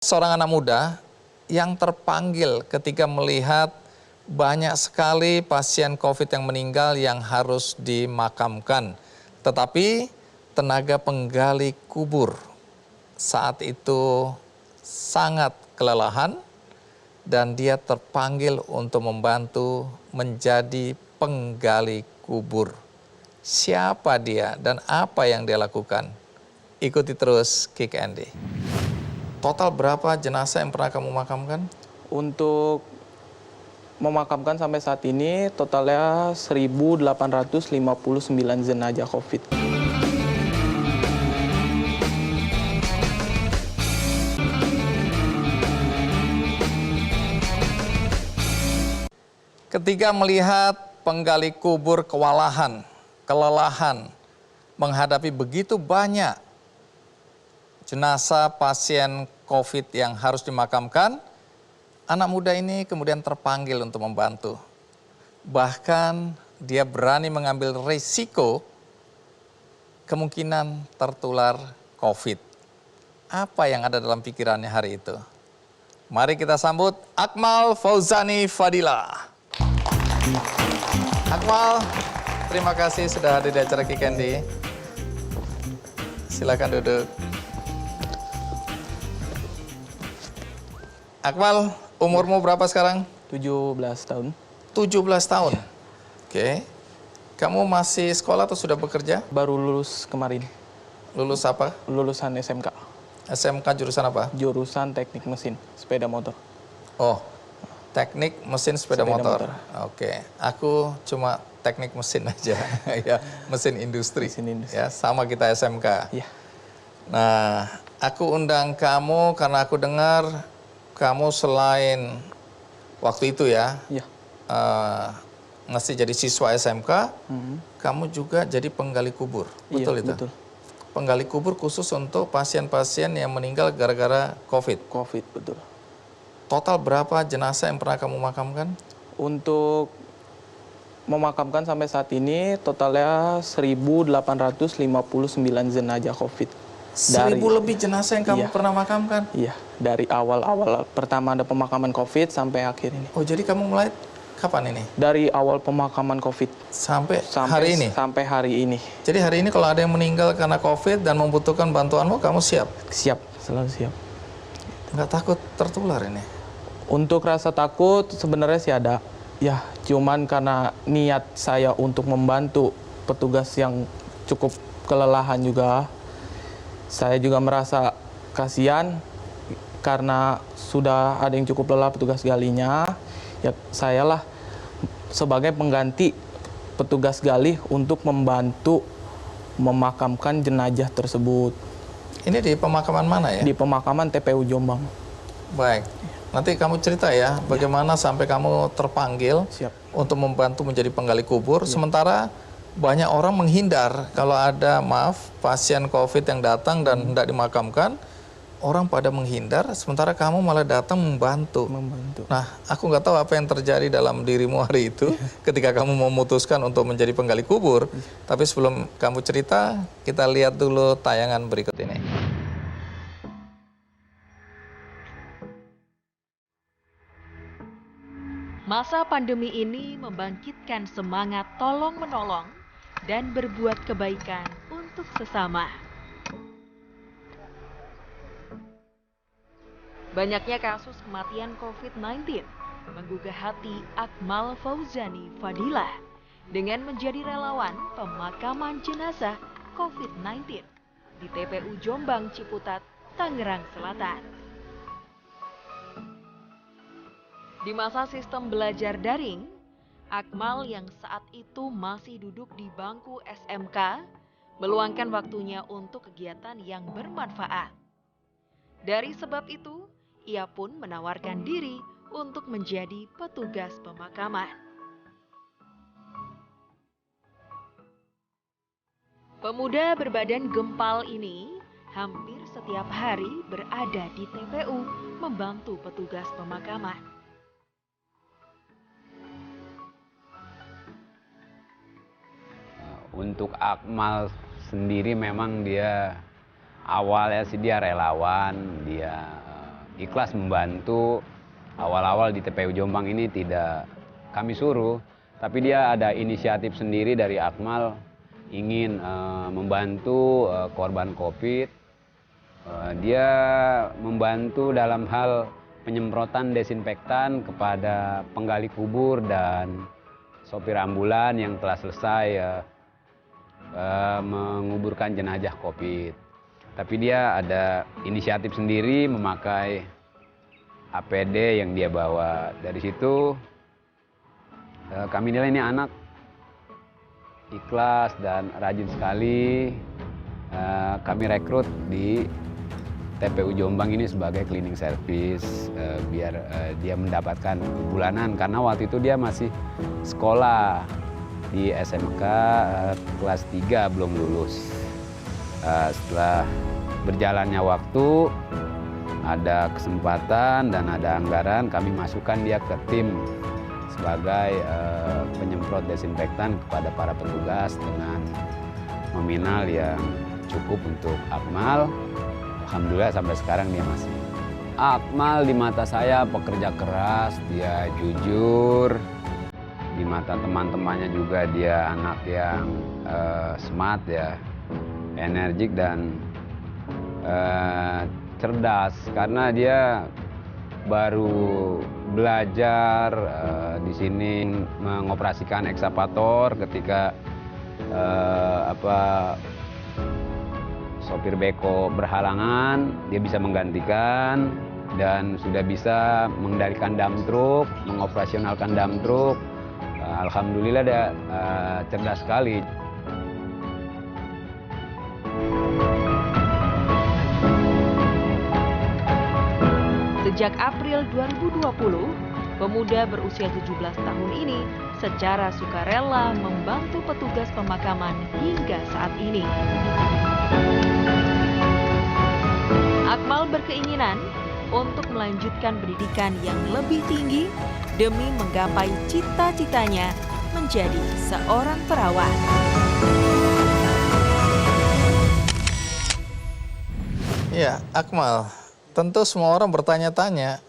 Seorang anak muda yang terpanggil ketika melihat banyak sekali pasien COVID yang meninggal yang harus dimakamkan. Tetapi tenaga penggali kubur saat itu sangat kelelahan dan dia terpanggil untuk membantu menjadi penggali kubur. Siapa dia dan apa yang dia lakukan? Ikuti terus Kick Andy. Total berapa jenazah yang pernah kamu makamkan? Untuk memakamkan sampai saat ini totalnya 1.859 jenazah COVID. Ketika melihat penggali kubur kewalahan, kelelahan, menghadapi begitu banyak jenazah pasien COVID yang harus dimakamkan, anak muda ini kemudian terpanggil untuk membantu. Bahkan dia berani mengambil risiko kemungkinan tertular COVID. Apa yang ada dalam pikirannya hari itu? Mari kita sambut Akmal Fauzani Fadila. Akmal, terima kasih sudah hadir di acara Kick Andy. Silakan duduk. Akmal, umurmu berapa sekarang? 17 tahun. 17 tahun? Oke. Kamu masih sekolah atau sudah bekerja? Baru lulus kemarin. Lulus apa? Lulusan SMK. SMK jurusan apa? Jurusan teknik mesin, sepeda motor. Oh, teknik mesin sepeda motor. Oke, aku cuma teknik mesin aja. Ya, mesin industri. Mesin industri. Ya, sama kita SMK. Iya. Nah, aku undang kamu karena aku dengar kamu selain waktu itu ya, Iya. masih jadi siswa SMK, kamu juga jadi penggali kubur, betul Iya, itu? betul. Penggali kubur khusus untuk pasien-pasien yang meninggal gara-gara COVID. COVID, betul. Total berapa jenazah yang pernah kamu makamkan? Untuk memakamkan sampai saat ini totalnya 1.859 jenazah COVID. 1.000 lebih jenazah yang kamu Iya. pernah makamkan? Iya, dari awal-awal pertama ada pemakaman COVID sampai akhir ini. Oh, jadi kamu mulai kapan ini? Dari awal pemakaman COVID Sampai hari ini? Sampai hari ini. Jadi hari ini kalau ada yang meninggal karena COVID dan membutuhkan bantuanmu, kamu siap? Siap, selalu siap. Nggak takut tertular ini? Untuk rasa takut sebenarnya sih ada. Ya, cuman karena niat saya untuk membantu petugas yang cukup kelelahan juga, saya juga merasa kasihan karena sudah ada yang cukup lelah petugas galinya. Ya, sayalah sebagai pengganti petugas gali untuk membantu memakamkan jenazah tersebut. Ini di pemakaman mana ya? Di pemakaman TPU Jombang. Baik, nanti kamu cerita ya bagaimana sampai kamu terpanggil Siap. untuk membantu menjadi penggali kubur. Sementara banyak orang menghindar kalau ada, pasien COVID yang datang dan hendak dimakamkan, orang pada menghindar, sementara kamu malah datang membantu. Nah, aku nggak tahu apa yang terjadi dalam dirimu hari itu ketika kamu memutuskan untuk menjadi penggali kubur. Tapi sebelum kamu cerita, kita lihat dulu tayangan berikut ini. Masa pandemi ini membangkitkan semangat tolong-menolong dan berbuat kebaikan untuk sesama. Banyaknya kasus kematian COVID-19 menggugah hati Akmal Fauzani Fadila dengan menjadi relawan pemakaman jenazah COVID-19 di TPU Jombang Ciputat, Tangerang Selatan. Di masa sistem belajar daring, Akmal yang saat itu masih duduk di bangku SMK meluangkan waktunya untuk kegiatan yang bermanfaat. Dari sebab itu, ia pun menawarkan diri untuk menjadi petugas pemakaman. Pemuda berbadan gempal ini hampir setiap hari berada di TPU membantu petugas pemakaman. Untuk Akmal sendiri memang dia awalnya sih dia relawan, dia ikhlas membantu. Awal-awal di TPU Jombang ini tidak kami suruh, tapi dia ada inisiatif sendiri dari Akmal ingin membantu korban COVID. Dia membantu dalam hal penyemprotan desinfektan kepada penggali kubur dan sopir ambulan yang telah selesai menguburkan jenazah COVID. Tapi dia ada inisiatif sendiri memakai APD yang dia bawa. Dari situ kami nilai ini anak ikhlas dan rajin sekali. Kami rekrut di TPU Jombang ini sebagai cleaning service biar dia mendapatkan bulanan, karena waktu itu dia masih sekolah di SMK kelas 3 belum lulus. Setelah berjalannya waktu, ada kesempatan dan ada anggaran, kami masukkan dia ke tim sebagai penyemprot desinfektan kepada para petugas dengan nominal yang cukup untuk Akmal. Alhamdulillah sampai sekarang dia masih. Akmal di mata saya pekerja keras, dia jujur. Di mata teman-temannya juga dia anak yang smart ya, energik dan cerdas, karena dia baru belajar di sini mengoperasikan ekskavator ketika sopir beko berhalangan, dia bisa menggantikan dan sudah bisa mengendalikan dump truck, mengoperasionalkan dump truck. Alhamdulillah dia cerdas sekali. Sejak April 2020, pemuda berusia 17 tahun ini secara sukarela membantu petugas pemakaman hingga saat ini. Akmal berkeinginan untuk melanjutkan pendidikan yang lebih tinggi demi menggapai cita-citanya menjadi seorang perawat. Ya, Akmal, tentu semua orang bertanya-tanya,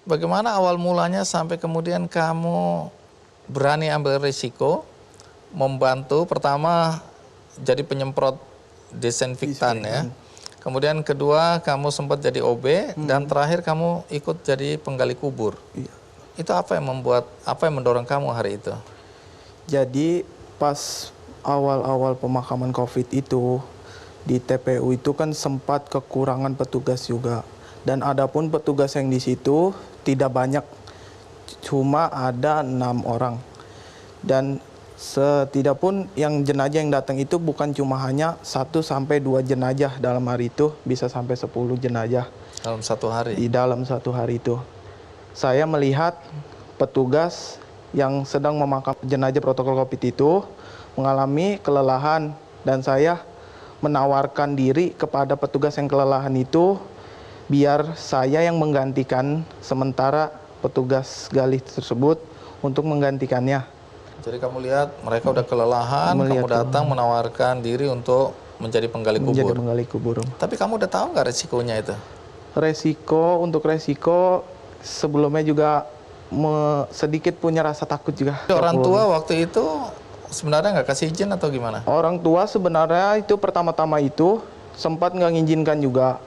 bagaimana awal mulanya sampai kemudian kamu berani ambil risiko membantu pertama jadi penyemprot desinfektan ya. Kemudian kedua kamu sempat jadi OB dan terakhir kamu ikut jadi penggali kubur. Iya. Itu apa yang mendorong kamu hari itu? Jadi pas awal-awal pemakaman COVID itu di TPU itu kan sempat kekurangan petugas juga. Dan adapun petugas yang di situ tidak banyak, cuma ada 6 orang. Dan setidakpun yang jenazah yang datang itu bukan cuma hanya 1 sampai 2 jenazah dalam hari itu, bisa sampai 10 jenazah. Dalam satu hari? Di dalam satu hari itu. Saya melihat petugas yang sedang memakam jenazah protokol COVID itu mengalami kelelahan, dan saya menawarkan diri kepada petugas yang kelelahan itu biar saya yang menggantikan sementara petugas gali tersebut untuk menggantikannya. Jadi kamu lihat mereka udah kelelahan, kamu datang menawarkan diri untuk menjadi penggali kubur. Menjadi penggali kubur. Tapi kamu udah tahu nggak resikonya itu? Untuk resiko sebelumnya juga sedikit punya rasa takut juga. Orang tua waktu itu sebenarnya nggak kasih izin atau gimana? Orang tua sebenarnya itu pertama-tama itu sempat nggak ngizinkan juga.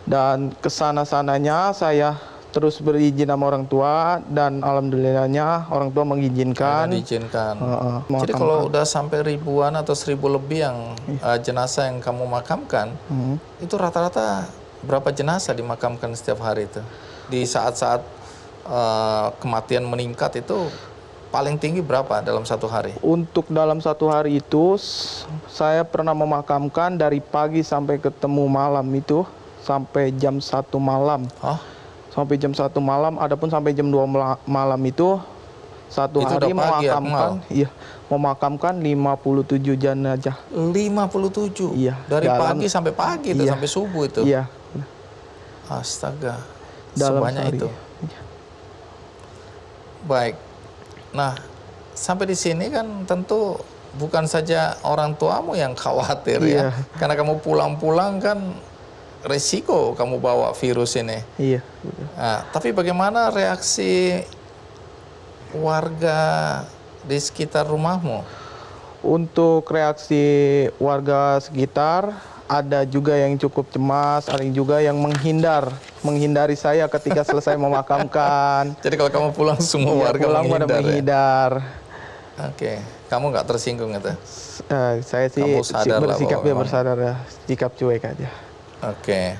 Dan kesana-sananya saya terus berizin sama orang tua, dan alhamdulillahnya orang tua mengizinkan. Diizinkan. Jadi kalau udah sampai ribuan atau 1000 lebih yang jenazah yang kamu makamkan, itu rata-rata berapa jenazah dimakamkan setiap hari itu? Di saat-saat kematian meningkat itu paling tinggi berapa dalam satu hari? Untuk dalam satu hari itu saya pernah memakamkan dari pagi sampai ketemu malam itu sampai jam 1 malam. Sampai jam 1 malam, adapun sampai jam 2 malam itu satu itu hari memakamkan 57 jenazah. 57? Iya. Dari pagi sampai pagi itu, sampai subuh itu? Iya. Astaga, dalam sebanyak sehari. itu. Iya. Baik. Nah, sampai di sini kan tentu bukan saja orang tuamu yang khawatir ya. Karena kamu pulang-pulang kan resiko kamu bawa virus ini. Iya. Betul. Nah, tapi bagaimana reaksi warga di sekitar rumahmu? Untuk reaksi warga sekitar, ada juga yang cukup cemas, ada juga yang menghindari saya ketika selesai memakamkan. Jadi kalau kamu pulang semua Iya, warga pulang pada menghindar ya? menghindar. Oke, kamu nggak tersinggung itu? Saya sih Kamu sadar lah bersikap bahwa memang- bersadar ya, sikap cuek aja. Oke.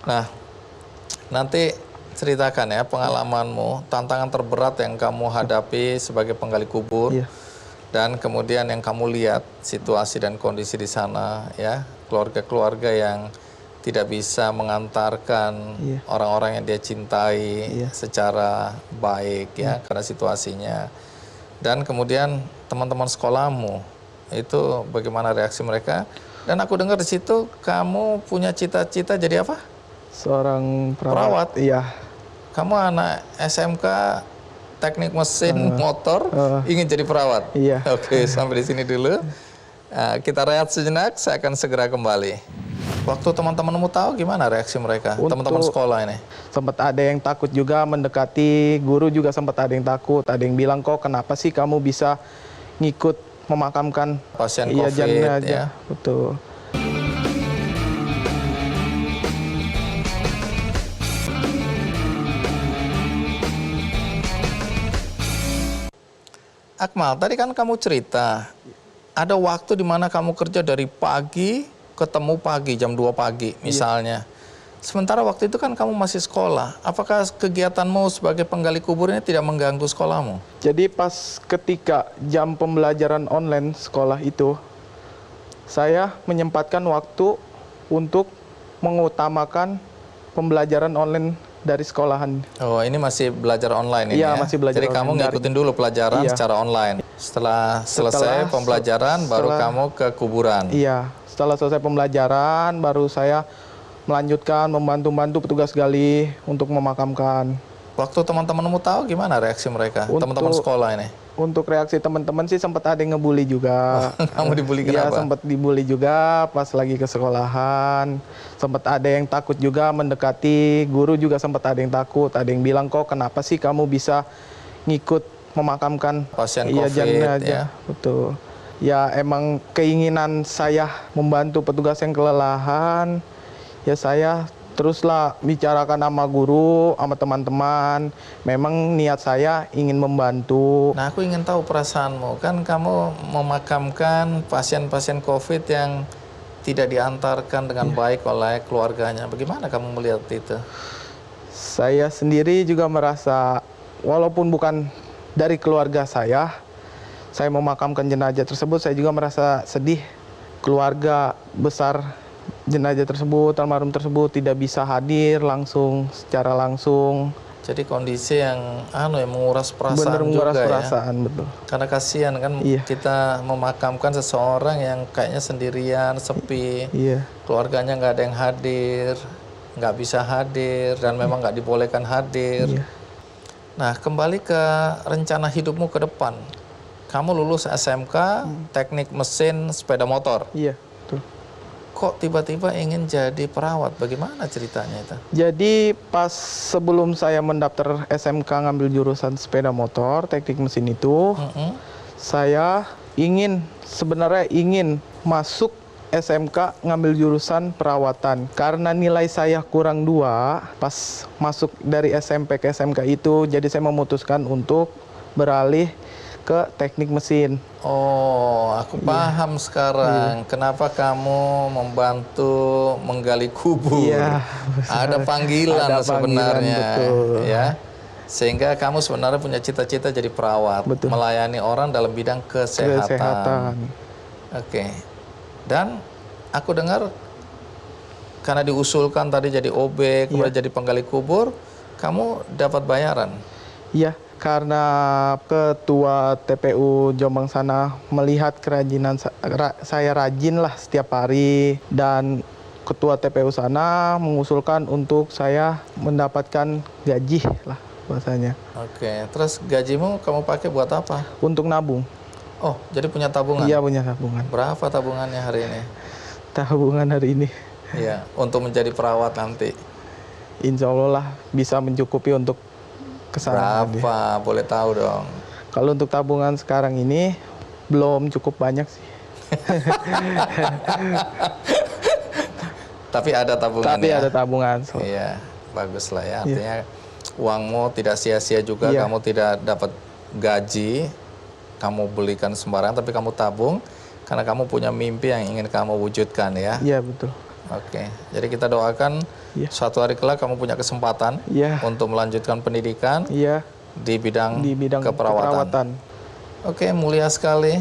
Nah, nanti ceritakan ya pengalamanmu, tantangan terberat yang kamu hadapi sebagai penggali kubur. Iya. Dan kemudian yang kamu lihat situasi dan kondisi di sana ya, keluarga-keluarga yang tidak bisa mengantarkan Iya. orang-orang yang dia cintai Iya. secara baik ya karena situasinya. Dan kemudian teman-teman sekolahmu itu bagaimana reaksi mereka? Dan aku dengar di situ kamu punya cita-cita jadi apa? Seorang Perawat. Iya. Kamu anak SMK Teknik Mesin Motor ingin jadi perawat. Iya. Oke, sampai di sini dulu. Kita rehat sejenak, saya akan segera kembali. Waktu teman-temanmu tahu gimana reaksi mereka, teman-teman sekolah ini? Sempat ada yang takut juga mendekati, guru juga sempat ada yang takut, ada yang bilang kok kenapa sih kamu bisa ngikut memakamkan Pasien iya, COVID jenazah. ya. Betul. Akmal, tadi kan kamu cerita, ada waktu di mana kamu kerja dari pagi, ketemu pagi, jam 2 pagi misalnya. Sementara waktu itu kan kamu masih sekolah. Apakah kegiatanmu sebagai penggali kubur ini tidak mengganggu sekolahmu? Jadi pas ketika jam pembelajaran online sekolah itu, saya menyempatkan waktu untuk mengutamakan pembelajaran online dari sekolahan. Oh, ini masih belajar online ini Iya, ya? masih belajar Jadi kamu online ngikutin dulu pelajaran Iya. secara online. Setelah selesai pembelajaran, baru kamu ke kuburan. Iya, setelah selesai pembelajaran, baru saya melanjutkan membantu petugas gali untuk memakamkan. Waktu teman-temanmu tahu gimana reaksi mereka, teman-teman sekolah ini? Untuk reaksi teman-teman sih sempat ada yang ngebully juga. Kamu dibully Iya, kenapa? sempat dibully juga pas lagi ke sekolahan. Sempat ada yang takut juga mendekati, guru juga sempat ada yang takut. Ada yang bilang kok kenapa sih kamu bisa ngikut memakamkan Pasien iya, COVID jenazah. ya? Betul. Ya emang keinginan saya membantu petugas yang kelelahan. Ya saya teruslah bicarakan sama guru, sama teman-teman. Memang niat saya ingin membantu. Nah, aku ingin tahu perasaanmu. Kan kamu memakamkan pasien-pasien COVID yang tidak diantarkan dengan baik oleh keluarganya. Bagaimana kamu melihat itu? Saya sendiri juga merasa, walaupun bukan dari keluarga saya memakamkan jenazah tersebut, saya juga merasa sedih. Keluarga besar jenazah tersebut, almarhum tersebut tidak bisa hadir secara langsung. Jadi kondisi yang yang menguras perasaan Benar menguras juga perasaan, ya. betul. Karena kasihan kan Iya. kita memakamkan seseorang yang kayaknya sendirian, sepi. Iya. Keluarganya nggak ada yang hadir, nggak bisa hadir, dan memang nggak dibolehkan hadir. Iya. Nah, kembali ke rencana hidupmu ke depan. Kamu lulus SMK, teknik mesin sepeda motor. Iya, betul. Kok tiba-tiba ingin jadi perawat? Bagaimana ceritanya itu? Jadi pas sebelum saya mendaftar SMK ngambil jurusan sepeda motor, teknik mesin itu, saya sebenarnya ingin masuk SMK ngambil jurusan perawatan. Karena nilai saya kurang 2 pas masuk dari SMP ke SMK itu, jadi saya memutuskan untuk beralih ke teknik mesin. Oh, aku paham sekarang. Kenapa kamu membantu menggali kubur? Iya, Ada panggilan Ada panggilan, sebenarnya, betul. ya. Sehingga kamu sebenarnya punya cita-cita jadi perawat, Betul. melayani orang dalam bidang kesehatan. Oke. Dan aku dengar karena diusulkan tadi jadi OB, kemudian jadi penggali kubur, kamu dapat bayaran. Iya, karena ketua TPU Jombang sana melihat kerajinan saya rajin lah setiap hari, dan ketua TPU sana mengusulkan untuk saya mendapatkan gaji lah bahasanya. Oke, terus gajimu kamu pakai buat apa? Untuk nabung. Oh, jadi punya tabungan? Iya, punya tabungan. Berapa tabungannya hari ini? Tabungan hari ini Iya, untuk menjadi perawat nanti. Insya Allah lah bisa mencukupi untuk kesana. Berapa? Boleh tahu dong. Kalau untuk tabungan sekarang ini belum cukup banyak sih. Tapi ada tabungan Tapi ya? ada tabungan. Iya, bagus lah ya. Artinya uangmu tidak sia-sia juga, kamu tidak dapat gaji, kamu belikan sembarangan, tapi kamu tabung karena kamu punya mimpi yang ingin kamu wujudkan ya. Iya, betul. Oke, jadi kita doakan suatu hari kelak kamu punya kesempatan untuk melanjutkan pendidikan di bidang keperawatan. Oke, mulia sekali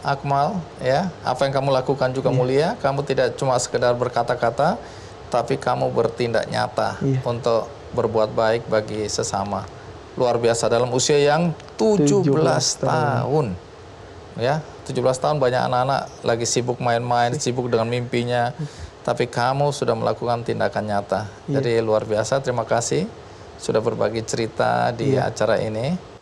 Akmal ya. Apa yang kamu lakukan juga mulia. Kamu tidak cuma sekedar berkata-kata, tapi kamu bertindak nyata untuk berbuat baik bagi sesama. Luar biasa dalam usia yang 17 tahun. Ya, 17 tahun banyak anak-anak lagi sibuk main-main, sibuk dengan mimpinya. Tapi kamu sudah melakukan tindakan nyata. Jadi luar biasa, terima kasih sudah berbagi cerita di acara ini.